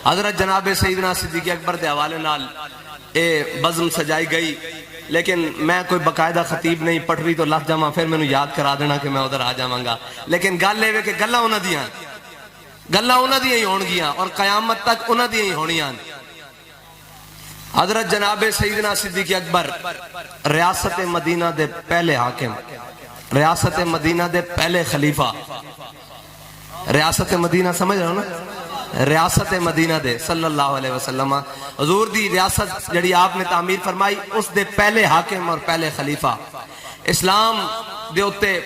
حضرت جناب سیدنا صدیق اکبر دے حوالے نال اے بزم سجائی گئی، لیکن میں کوئی باقاعدہ خطیب نہیں، پٹھوی تو لکھ جاواں پھر مینوں یاد کرا دینا کہ میں ادھر آ جاواں گا، لیکن گل اے کہ گلاں انہاں دیاں ہی ہون گیاں اور قیامت تک انہاں دیاں ہی ہونیاں۔ حضرت جناب سیدنا صدیق اکبر ریاست مدینہ دے پہلے حاکم، ریاست مدینہ دے پہلے خلیفہ، ریاست مدینہ سمجھ رہے ہو نا، ریاست مدینہ دے صلی اللہ علیہ وسلم، حضور دی ریاست جڑی آپ نے تعمیر فرمائی اس دے پہلے حاکم اور پہلے خلیفہ۔ اسلام دے اتے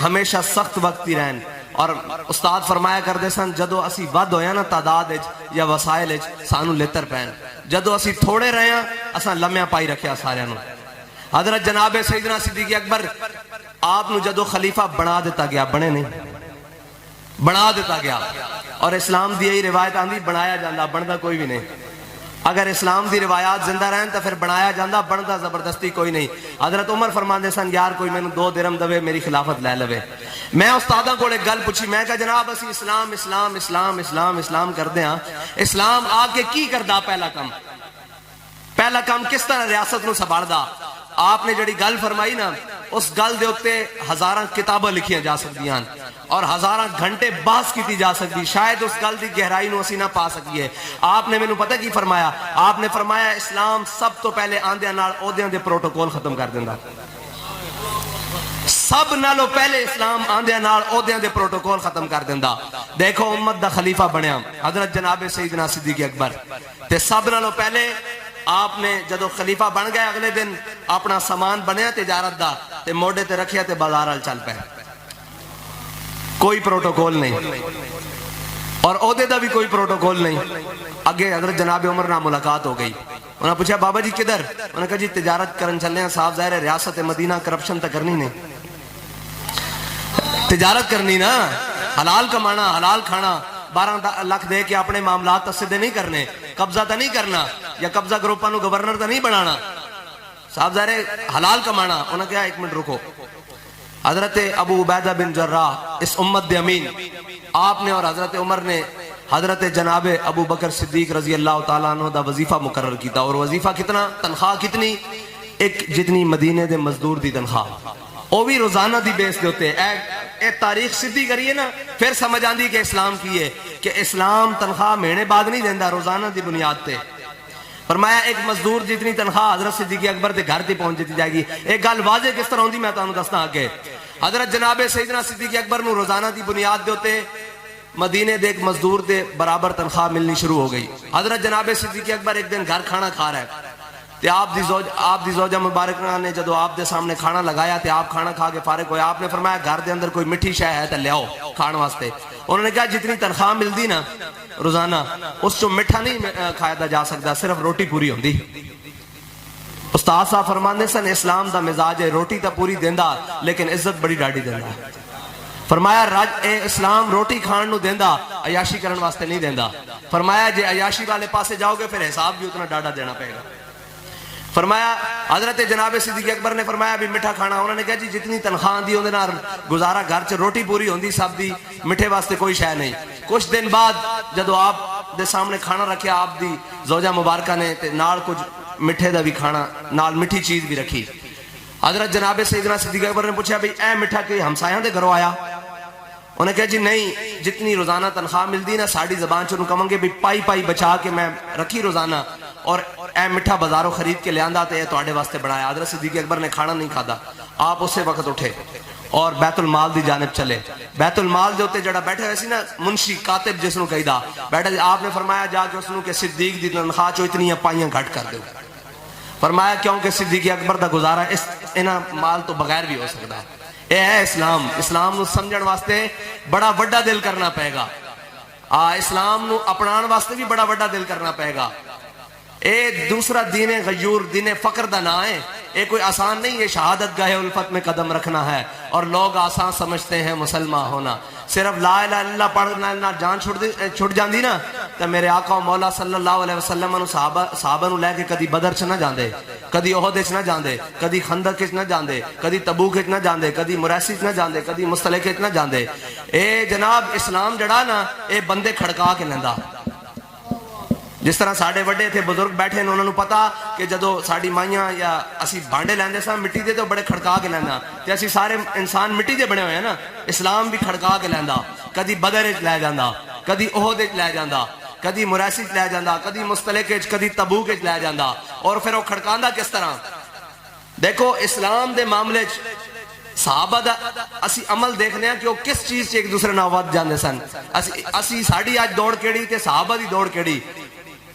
ہمیشہ سخت وقت ہی رہن، اور استاد فرمایا کردے سن جدو اسی ود ہویا نا تعداد یا وسائل سانو لیتر پین، جدو اسی تھوڑے رہے ہیں اساں لمحہ پائی رکھیا سارے نو۔ حضرت جناب سیدنا صدیق اکبر آپ نو جدو خلیفہ بنا دیتا گیا، بنے نہیں بنا دیتا گیا، اور اسلام دی یہی روایت آندھی بنایا جاندہ بندا کوئی بھی نہیں۔ اگر اسلام دی روایات زندہ رہن تو پھر بنایا جاندہ بندا زبردستی کوئی نہیں۔ حضرت عمر فرماندے سن یار کوئی میں نے 2 درہم دوے میری خلافت لے لوے۔ میں استاداں کو ایک گل پوچھی، میں کہا جناب اسی اسلام اسلام اسلام اسلام اسلام کر دیں، اسلام آگے کی کردا؟ پہلا کام کس طرح ریاست نو سنبھالدا؟ آپ نے جڑی گل فرمائی نا اس گل دے اتے ہزاراں کتاباں لکھیاں جا سکدیاں اور ہزاراں گھنٹے بحث کیتی جا سکتی، شاید اس گل دی گہرائی نو اسی نہ پا سکیے۔ آپ نے مینوں پتہ کی فرمایا؟ آپ نے فرمایا اسلام سب تو پہلے آندیاں نال عہدیاں دے پروٹوکول ختم کر دیندا، سب نالوں پہلے اسلام آندیاں نال عہدیاں دے پروٹوکول ختم کر دیندا۔ دیکھو امت دا خلیفہ بنیا حضرت جناب سیدنا صدیق اکبر، تے سب نالوں پہلے آپ نے جدو خلیفہ بن گئے اگلے دن اپنا سامان بنیا تجارت دا تے موڑے تے رکھیا تے بازار ال چل پے، کوئی پروٹوکول نہیں اور عہدے دا بھی کوئی پروٹوکول نہیں۔ اگے حضرت جناب عمر نہ ملاقات ہو گئی، انہوں نے پوچھا بابا جی کدھر؟ انہوں نے کہا جی تجارت کرن چلے ہیں، صاحب ظاہر ہے ریاست مدینہ کرپشن تا کرنی نہیں، تجارت کرنی نا، حلال کمانا حلال کھانا، 12 لاکھ دے کے اپنے معاملات تصدے نہیں کرنے، قبضہ تا نہیں کرنا یا قبضہ گروپاں نو گورنر تا نہیں بنانا، صاحب ظاہر ہے حلال کمانا۔ انہوں نے کہا ایک منٹ رکو، حضرت ابو عبیدہ بن جراح اس امت دے امین، آپ نے اور حضرت عمر نے حضرت جناب ابو بکر صدیق رضی اللہ تعالیٰ عنہ دا وظیفہ مقرر کیتا، اور وظیفہ کتنا؟ تنخواہ کتنی؟ ایک جتنی مدینے دے مزدور دی تنخواہ، وہ بھی روزانہ دی بیس دے ہوتے۔ اے تاریخ سدھی کریے نا پھر سمجھ آندھی کہ اسلام کی ہے، کہ اسلام تنخواہ مہینے بعد نہیں دیندہ، روزانہ دی بنیاد تے۔ فرمایا ایک مزدور جتنی تنخواہ حضرت صدیق اکبر دے گھر تے پہنچ جاتی جائے گی۔ ایک گل واضح کس طرح ہوندی میں تانوں دسنا آگے، حضرت جناب سیدنا صدیق اکبر نو روزانہ دی بنیاد دے ہوتے مدینے دے ایک مزدور دے برابر تنخواہ ملنی شروع ہو گئی۔ حضرت جناب صدیق اکبر ایک دن گھر کھانا کھا رہا ہے تے آپ دی زوجہ مبارکہ نے جدو آپ دے سامنے کھانا لگایا تے آپ کھانا کھا کے فارغ ہوئے، آپ نے فرمایا گھر دے اندر کوئی مٹھی شے ہے تے لے آؤ کھان واسطے۔ انہوں نے کہا جتنی تنخواہ ملدی نا روزانہ اس چو مٹھا نہیں کھایا جا سکتا، صرف روٹی پوری ہوندی۔ استاد صاحب فرماندے سن اسلام دا مزاج ہے روٹی تا پوری دیندا لیکن عزت بڑی ڈاڑی دیندا۔ فرمایا اے اسلام روٹی کھان نو دیندا، عیاشی کرن واسطے نہیں دیندا۔ فرمایا جے عیاشی والے پاسے جاؤ گے پھر حساب بھی اتنا ڈاڑا دینا پڑے گا۔ فرمایا حضرت جناب صدیق اکبر نے فرمایا بھی مٹھا کھانا، انہوں نے کہا جی جتنی تنخواہ دی ہوندے نا گزارا گھر چ روٹی پوری ہوندی سب دی، مٹھے واسطے کوئی شے نہیں۔ کچھ دن بعد جدو آپ دے سامنے کھانا رکھیا آپ دی زوجہ مبارکہ نے تے نال کچھ مٹھے دا بھی کھانا نال مٹھی چیز بھی رکھی۔ حضرت جناب سیدنا صدیق اکبر نے پوچھا بھئی اے مٹھا کہ ہمسایاں دے گھروں آیا؟ انہوں نے کہا جی نہیں، جتنی روزانہ تنخواہ ملدی نا ساڑی زبان چنوں کہوں گے بھی پائی پائی بچا کے میں رکھی روزانہ، اور اے مٹھا بازاروں خرید کے لیاندہ تے تواڈے واسطے بنایا۔ حضرت صدیق اکبر نے کھانا نہیں کھادا، آپ اسے وقت اٹھے اور بیت المال دی جانب چلے۔ بیت المال دے ہوتے جڑا بیٹھے ہوئے سی نا منشی کاتب جس نو کہیدا بیٹھے، آپ نے فرمایا جا کے اس نو کہ صدیق دی تنخواہ چو اتنی پائیاں گھٹ کر دو۔ فرمایا کیونکہ صدیق اکبر دا گزارا اس انہاں مال تو بغیر بھی ہو سکتا ہے۔ اے ہے اسلام، اسلام نو سمجھن واسطے بڑا وڈا دل کرنا پائے گا، اسلام نو اپنان واسطے بھی بڑا وڈا دل کرنا پائے گا۔ اے دوسرا دین غیور دین فقر دا نہ ہے، اے کوئی آسان نہیں ہے، شہادت گاہ الفت میں قدم رکھنا ہے، اور لوگ آسان سمجھتے ہیں مسلمان ہونا۔ صرف لا الہ الا اللہ پڑھنا جان چھوڑ جاندی نا تو میرے آقا و مولا صلی اللہ علیہ وسلم صحابہ نو لے کے کدی بدر چ نہ جاندے، کدی احد چ نہ جاندے، کدی خندق چ نہ جاندے، کدی تبوک چ نہ جاندے، کدی مریسی چ نہ جاندے، کدی مستلق چ نہ جاندے۔ اے جناب اسلام جڑا نا اے بندے کھڑکا کے لیندا، جس طرح ساڈے وڈے تھے بزرگ بیٹھے نے انہوں نے پتا کہ جدو ساڈی مائیاں یا اسی بانڈے لیندے سا مٹی دے تو بڑے کھڑکا کے لینا تے اسی سارے انسان مٹی دے بنے ہوئے ہیں نا. اسلام بھی کھڑکا کے لیندا, کدی بدر وچ لے جاندا, کدی احد وچ لے جاندا, کدی مریسی وچ لے جاندا, کدی مستلق وچ, کدی تبوک وچ لے جاندا. اور پھر وہ کھڑکاندا کس طرح؟ دیکھو اسلام دے معاملے صحابہ دا اسی عمل دیکھنے ہیں کہ وہ کس چیز سے ایک دوسرے نال ود جاندے سن. اسی ساڈی آج دوڑ کیڑی تے صحابہ دی دوڑ کیڑی؟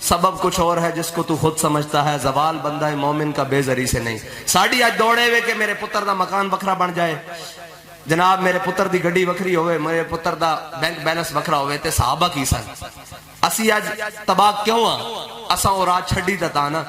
سبب کچھ اور ہے جس کو تو خود سمجھتا ہے, زوال بندہ مومن کا بے زری سے نہیں. ساڈی آج دوڑے ہوئے کہ میرے پتر دا مکان وکھرا بن جائے, جناب میرے پتر دی گڈی وکھری ہوئے, میرے پتر دا بینک بیلنس وکھرا ہوئے. تے صحابہ کی سن؟ اسی آج تباہ کیوں ہاں؟ اساں او راہ چھڈی تے تا نا.